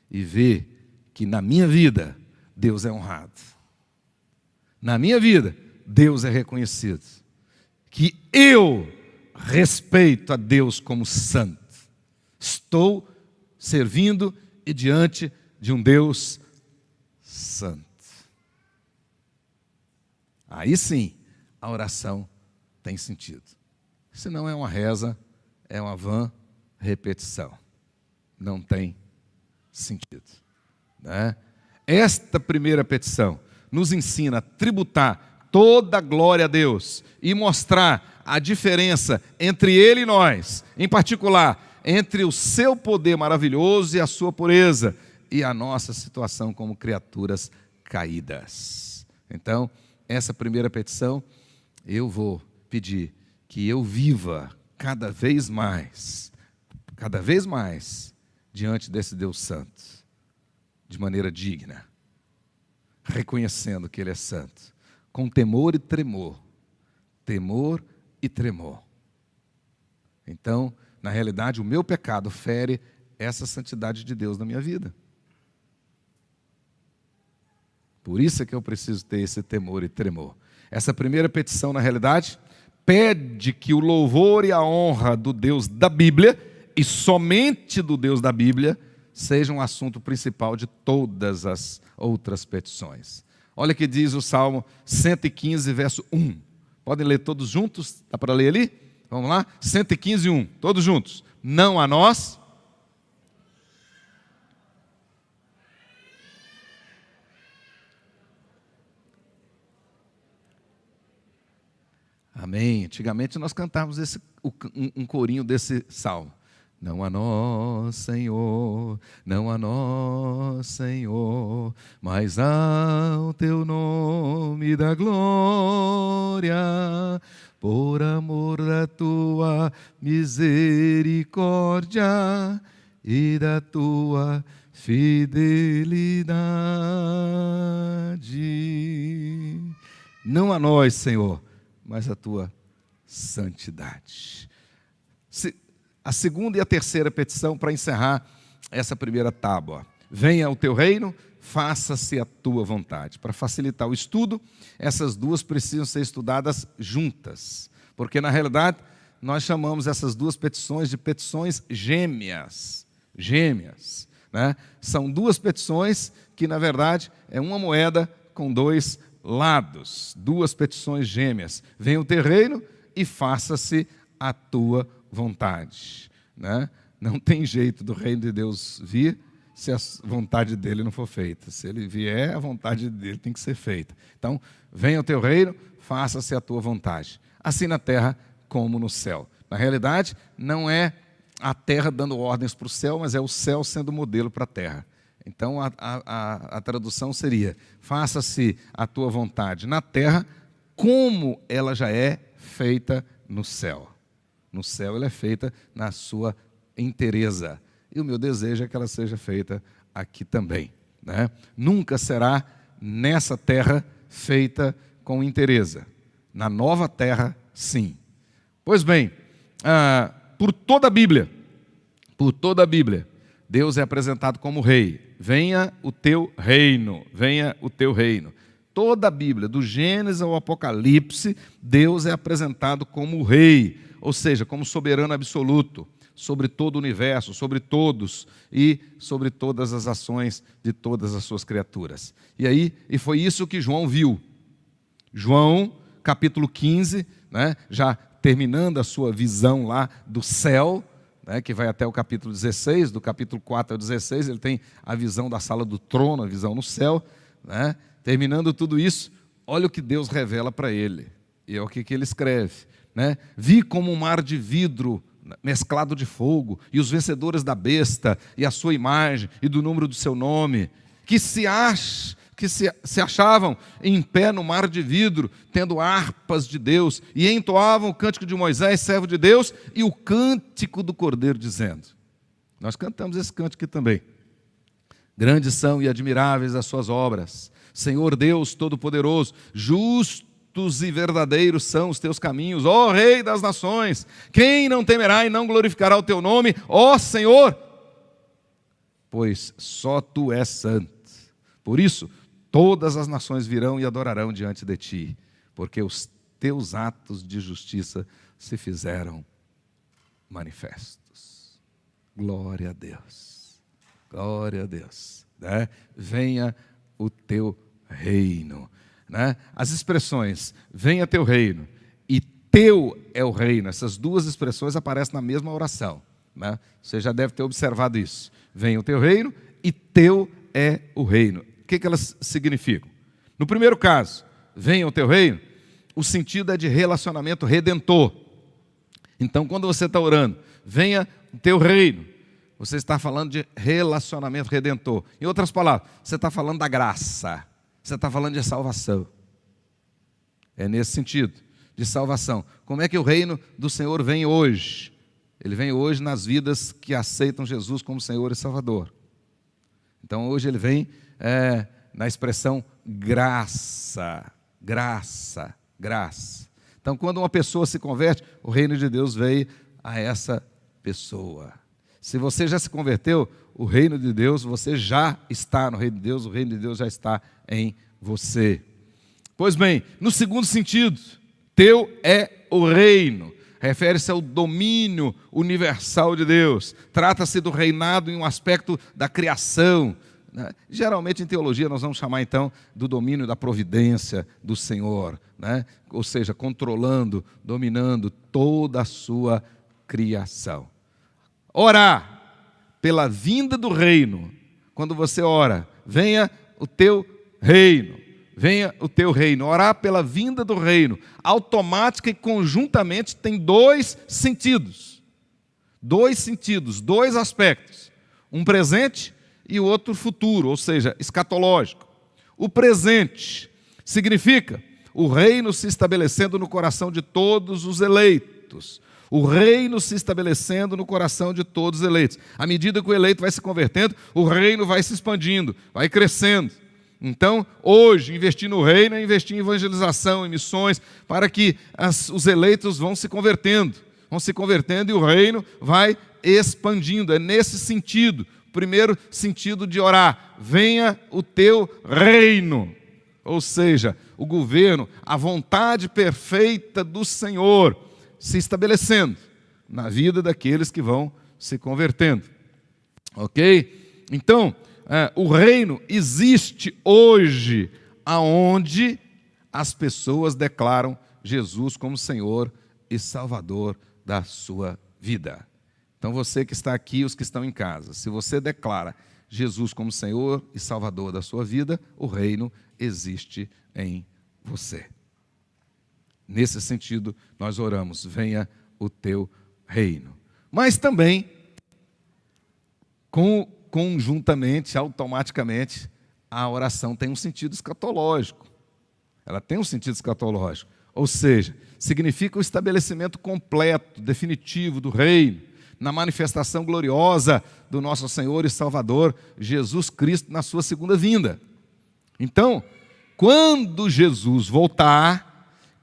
e ver que na minha vida Deus é honrado. Na minha vida Deus é reconhecido. Que eu respeito a Deus como santo. Estou servindo e diante de um Deus santo. Aí sim, a oração tem sentido. Senão é uma reza, é uma vã repetição. Não tem sentido. Né? Esta primeira petição nos ensina a tributar toda a glória a Deus e mostrar a diferença entre Ele e nós, em particular, entre o seu poder maravilhoso e a sua pureza, e a nossa situação como criaturas caídas. Então, essa primeira petição, eu vou pedir que eu viva cada vez mais, diante desse Deus santo, de maneira digna, reconhecendo que Ele é santo, com temor e tremor. Temor e tremor. Então, na realidade, o meu pecado fere essa santidade de Deus na minha vida. Por isso é que eu preciso ter esse temor e tremor. Essa primeira petição, na realidade, pede que o louvor e a honra do Deus da Bíblia, e somente do Deus da Bíblia, seja um assunto principal de todas as outras petições. Olha o que diz o Salmo 115, verso 1. Podem ler todos juntos? Dá para ler ali? Vamos lá? 115, 1. Todos juntos. Não a nós. Amém. Antigamente nós cantávamos um corinho desse salmo. Não a nós, Senhor, não a nós, Senhor, mas ao teu nome da glória, por amor da tua misericórdia e da tua fidelidade. Não a nós, Senhor, mas a tua santidade. A segunda e a terceira petição para encerrar essa primeira tábua. Venha o teu reino, faça-se a tua vontade. Para facilitar o estudo, essas duas precisam ser estudadas juntas, porque na realidade nós chamamos essas duas petições de petições gêmeas. Gêmeas, né? São duas petições que na verdade é uma moeda com dois lados. Duas petições gêmeas. Venha o teu reino e faça-se a tua vontade, né? Não tem jeito do reino de Deus vir se a vontade dele não for feita. Se ele vier, a vontade dele tem que ser feita. Então, venha o teu reino, faça-se a tua vontade, assim na terra como no céu. Na realidade, não é a terra dando ordens para o céu, mas é o céu sendo modelo para a terra. Então, a tradução seria: faça-se a tua vontade na terra como ela já é feita no céu. No céu ela é feita na sua inteireza. E o meu desejo é que ela seja feita aqui também, né? Nunca será nessa terra feita com inteireza. Na nova terra, sim. Pois bem, por toda a Bíblia, Deus é apresentado como rei. Venha o teu reino, venha o teu reino. Toda a Bíblia, do Gênesis ao Apocalipse, Deus é apresentado como rei, ou seja, como soberano absoluto, sobre todo o universo, sobre todos e sobre todas as ações de todas as suas criaturas. E foi isso que João viu. João, capítulo 15, né, já terminando a sua visão lá do céu, né, que vai até o capítulo 16, do capítulo 4 ao 16, ele tem a visão da sala do trono, a visão no céu, né? Terminando tudo isso, olha o que Deus revela para ele, e é o que ele escreve, né? Vi como um mar de vidro mesclado de fogo, e os vencedores da besta, e a sua imagem, e do número do seu nome, que se achavam em pé no mar de vidro, tendo harpas de Deus, e entoavam o cântico de Moisés, servo de Deus, e o cântico do Cordeiro, dizendo... Nós cantamos esse cântico aqui também. Grandes são e admiráveis as suas obras, Senhor Deus Todo-Poderoso, justos e verdadeiros são os teus caminhos, ó Rei das nações. Quem não temerá e não glorificará o teu nome, ó Senhor? Pois só tu és santo. Por isso, todas as nações virão e adorarão diante de ti, porque os teus atos de justiça se fizeram manifestos. Glória a Deus, glória a Deus, né? Venha o teu reino, né? As expressões, venha teu reino e teu é o reino, essas duas expressões aparecem na mesma oração, né? Você já deve ter observado isso. Venha o teu reino e teu é o reino. O que elas significam? No primeiro caso, venha o teu reino, o sentido é de relacionamento redentor. Então, quando você está orando, venha o teu reino, você está falando de relacionamento redentor. Em outras palavras, você está falando da graça, você está falando de salvação. É nesse sentido, de salvação. Como é que o reino do Senhor vem hoje? Ele vem hoje nas vidas que aceitam Jesus como Senhor e Salvador. Então, hoje ele vem na expressão graça, graça, graça. Então, quando uma pessoa se converte, o reino de Deus veio a essa pessoa. Se você já se converteu, o reino de Deus, você já está no reino de Deus, o reino de Deus já está em você. Pois bem, no segundo sentido, teu é o reino. Refere-se ao domínio universal de Deus. Trata-se do reinado em um aspecto da criação. Geralmente em teologia nós vamos chamar então do domínio da providência do Senhor, né? Ou seja, controlando, dominando toda a sua criação. Orar pela vinda do reino, quando você ora, venha o teu reino, venha o teu reino. Orar pela vinda do reino, automática e conjuntamente, tem dois sentidos. Dois aspectos. Um presente e o outro futuro, ou seja, escatológico. O presente significa o reino se estabelecendo no coração de todos os eleitos. O reino se estabelecendo no coração de todos os eleitos. À medida que o eleito vai se convertendo, o reino vai se expandindo, vai crescendo. Então, hoje, investir no reino é investir em evangelização, em missões, para que os eleitos vão se convertendo e o reino vai expandindo. É nesse sentido. Primeiro sentido de orar: venha o teu reino. Ou seja, o governo, a vontade perfeita do Senhor se estabelecendo na vida daqueles que vão se convertendo. Ok? Então, o reino existe hoje aonde as pessoas declaram Jesus como Senhor e Salvador da sua vida. Então você que está aqui, os que estão em casa, se você declara Jesus como Senhor e Salvador da sua vida, o reino existe em você. Nesse sentido, nós oramos: venha o teu reino. Mas também, conjuntamente, automaticamente, a oração tem um sentido escatológico. Ela tem um sentido escatológico. Ou seja, significa o estabelecimento completo, definitivo do reino, na manifestação gloriosa do nosso Senhor e Salvador, Jesus Cristo, na sua segunda vinda. Então, quando Jesus voltar,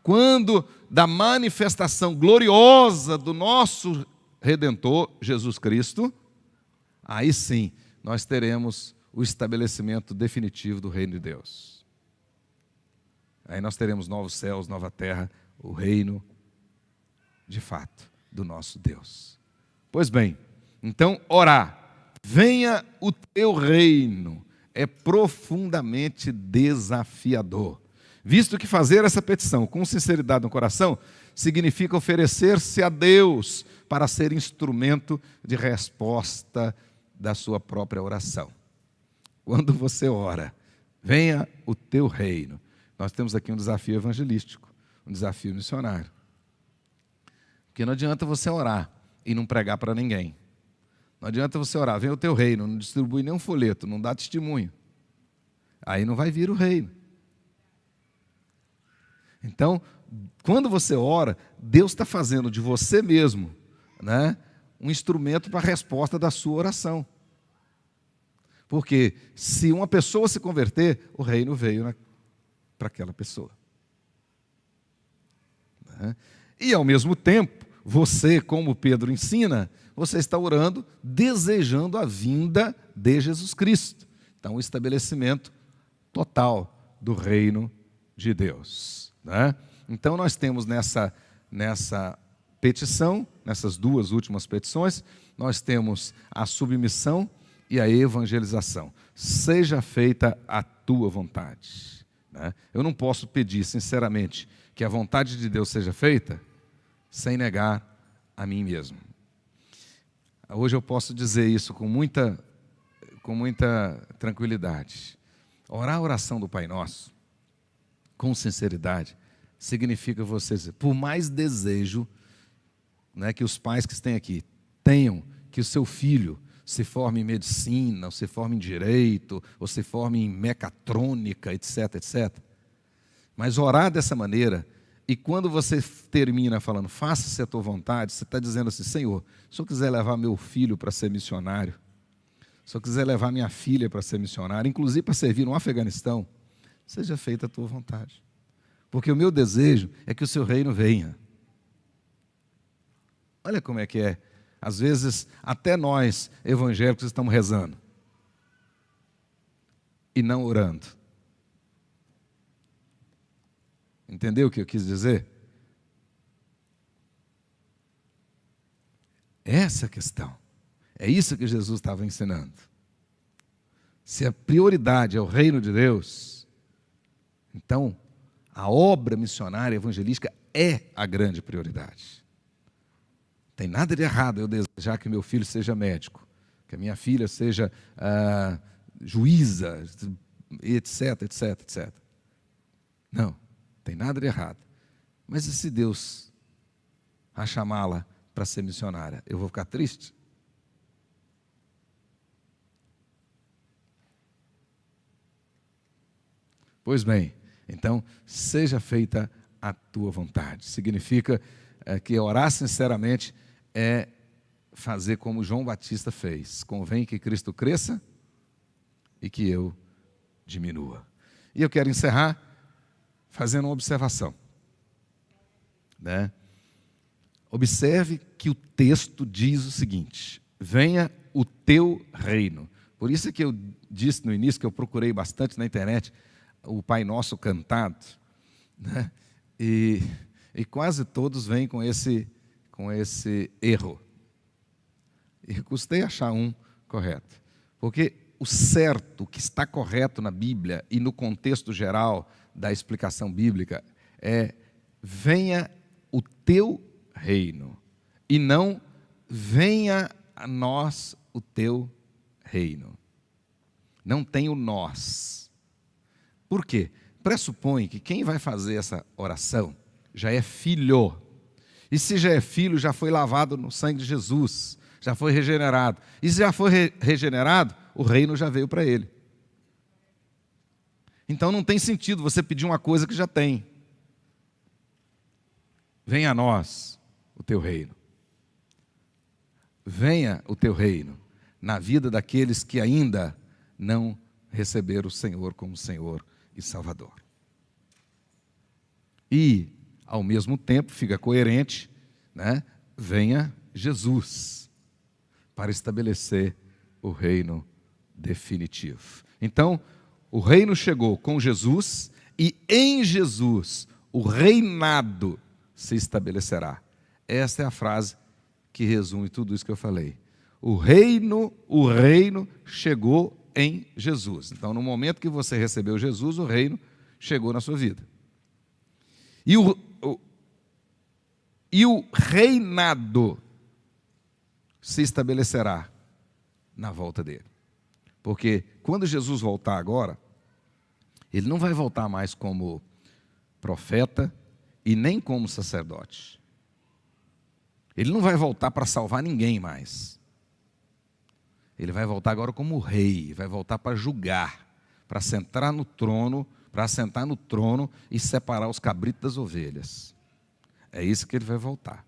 quando da manifestação gloriosa do nosso Redentor, Jesus Cristo, aí sim, nós teremos o estabelecimento definitivo do reino de Deus. Aí nós teremos novos céus, nova terra, o reino, de fato, do nosso Deus. Pois bem, então orar, venha o teu reino, é profundamente desafiador, visto que fazer essa petição com sinceridade no coração significa oferecer-se a Deus para ser instrumento de resposta da sua própria oração. Quando você ora, venha o teu reino, nós temos aqui um desafio evangelístico, um desafio missionário. Porque não adianta você orar e não pregar para ninguém. Não adianta você orar, venha o teu reino, não distribui nenhum folheto, não dá testemunho. Aí não vai vir o reino. Então, quando você ora, Deus está fazendo de você mesmo, né, um instrumento para a resposta da sua oração. Porque se uma pessoa se converter, o reino veio para aquela pessoa. Né? E ao mesmo tempo, você, como Pedro ensina, você está orando, desejando a vinda de Jesus Cristo. Então, o estabelecimento total do reino de Deus. Né? Então, nós temos nessa petição, nessas duas últimas petições, nós temos a submissão e a evangelização. Seja feita a tua vontade. Né? Eu não posso pedir, sinceramente, que a vontade de Deus seja feita sem negar a mim mesmo. Hoje eu posso dizer isso com muita tranquilidade. Orar a oração do Pai Nosso, com sinceridade, significa você dizer, por mais desejo, né, que os pais que estão aqui tenham que o seu filho se forme em medicina, ou se forme em direito, ou se forme em mecatrônica, etc, etc. Mas orar dessa maneira, e quando você termina falando, faça-se a tua vontade, você está dizendo assim, Senhor, se eu quiser levar meu filho para ser missionário, se eu quiser levar minha filha para ser missionária, inclusive para servir no Afeganistão, seja feita a tua vontade. Porque o meu desejo é que o seu reino venha. Olha como é que é. Às vezes, até nós, evangélicos, estamos rezando e não orando. Entendeu o que eu quis dizer? Essa é a questão. É isso que Jesus estava ensinando. Se a prioridade é o reino de Deus, então a obra missionária evangelística é a grande prioridade. Não tem nada de errado eu desejar que meu filho seja médico, que a minha filha seja juíza, etc, etc, etc. Não, tem nada de errado. Mas e se Deus a chamá-la para ser missionária? Eu vou ficar triste? Pois bem, então, seja feita a tua vontade. Significa que orar sinceramente é fazer como João Batista fez. Convém que Cristo cresça e que eu diminua. E eu quero encerrar fazendo uma observação. Né? Observe que o texto diz o seguinte: venha o teu reino. Por isso é que eu disse no início que eu procurei bastante na internet o Pai Nosso cantado, né? E quase todos vêm com esse erro. E custei achar um correto. Porque o certo, o que está correto na Bíblia e no contexto geral da explicação bíblica é: venha o teu reino, e não venha a nós o teu reino. Não tem o nós. Por quê? Pressupõe que quem vai fazer essa oração já é filho. E se já é filho, já foi lavado no sangue de Jesus, já foi regenerado. E se já foi regenerado, o reino já veio para ele. Então não tem sentido você pedir uma coisa que já tem. Venha a nós o teu reino. Venha o teu reino na vida daqueles que ainda não receberam o Senhor como Senhor e Salvador. E, ao mesmo tempo, fica coerente, né? Venha Jesus para estabelecer o reino definitivo. Então, o reino chegou com Jesus e em Jesus o reinado se estabelecerá. Esta é a frase que resume tudo isso que eu falei. O reino chegou em Jesus. Então, no momento que você recebeu Jesus, o reino chegou na sua vida. E o reinado se estabelecerá na volta dele. Porque quando Jesus voltar agora, ele não vai voltar mais como profeta e nem como sacerdote. Ele não vai voltar para salvar ninguém mais. Ele vai voltar agora como rei, vai voltar para julgar, para sentar no trono e separar os cabritos das ovelhas. É isso que ele vai voltar.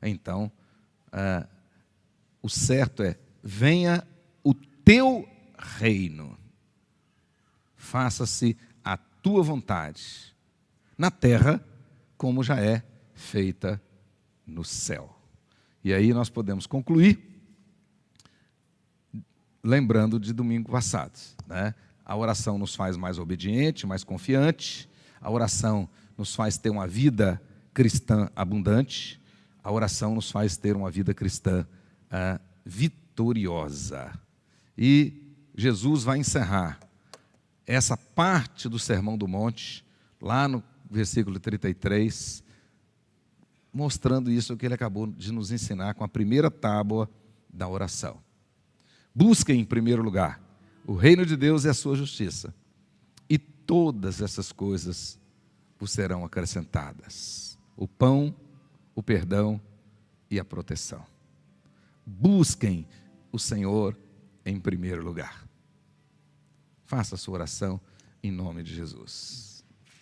Então, o certo é: venha o teu reino, faça-se a tua vontade, na terra como já é feita no céu. E aí nós podemos concluir lembrando de domingo passado, né? A oração nos faz mais obediente, mais confiante. A oração nos faz ter uma vida cristã abundante. A oração nos faz ter uma vida cristã vitoriosa. E Jesus vai encerrar essa parte do Sermão do Monte, lá no versículo 33, mostrando isso que ele acabou de nos ensinar com a primeira tábua da oração. Busquem em primeiro lugar o reino de Deus e a sua justiça, e todas essas coisas vos serão acrescentadas: o pão, o perdão e a proteção. Busquem o Senhor em primeiro lugar. Faça a sua oração em nome de Jesus.